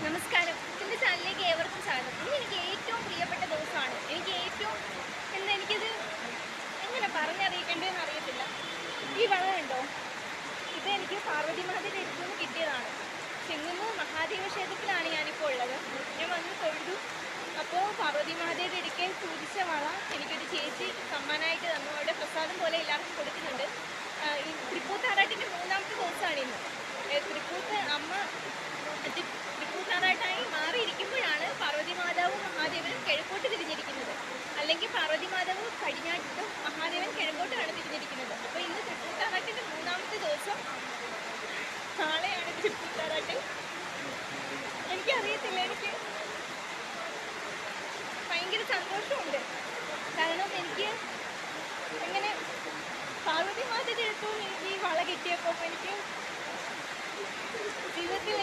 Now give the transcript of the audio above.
നമസ്കാരം. എൻ്റെ ചാനലിലേക്ക് ഏവർക്കും സ്വാഗതം. ഇന്ന് എനിക്ക് ഏറ്റവും പ്രിയപ്പെട്ട ദിവസമാണ്. എനിക്കത് എങ്ങനെ പറഞ്ഞറിയിക്കേണ്ടതെന്ന് അറിയത്തില്ല. ഈ വള കണ്ടോ? ഇത് എനിക്ക് പാർവതി മാതാവിൻ്റെ അടുത്ത് നിന്ന് കിട്ടിയതാണ്. ചെങ്ങന്നൂർ മഹാദേവ ക്ഷേത്രത്തിലാണ് ഞാനിപ്പോൾ ഉള്ളത്. ഞാൻ വന്ന് തൊഴുതു. അപ്പോൾ പാർവതി മാതാവിൻ്റെ ഇടയ്ക്ക് പൂജിച്ച വള എനിക്കൊരു ചേച്ചി സമ്മാനമായിട്ട് തന്നു. അവിടെ പ്രസാദം പോലെ എല്ലാവർക്കും കൊടുക്കുന്നുണ്ട്. ഈ തൃപ്പൂത്താറാട്ടിൻ്റെ മൂന്നാമത്തെ ദിവസമാണ് ഇന്ന്. തൃപ്പൂത്താറാട്ടായി മാറിയിരിക്കുമ്പോഴാണ് പാർവതി മാതാവും മഹാദേവനും കിഴക്കോട്ട് തിരിഞ്ഞിരിക്കുന്നത്. അല്ലെങ്കിൽ പാർവതി മാതാവ് പടിഞ്ഞാട്ടും മഹാദേവൻ കിഴക്കോട്ടാണ് തിരിഞ്ഞിരിക്കുന്നത്. അപ്പോൾ ഇന്ന് തൃപ്പൂത്താറാട്ടിൻ്റെ മൂന്നാമത്തെ ദിവസം. നാളെയാണ് തൃപ്പൂത്താറാട്ട്. എനിക്കറിയത്തില്ല, എനിക്ക് ഭയങ്കര സന്തോഷമുണ്ട്. കാരണം എനിക്ക് എങ്ങനെ പാർവതി മാതാവിൻ്റെ അടുത്തും എനിക്ക് ഈ വള കിട്ടിയപ്പോൾ എനിക്ക് ജീവിതത്തിൽ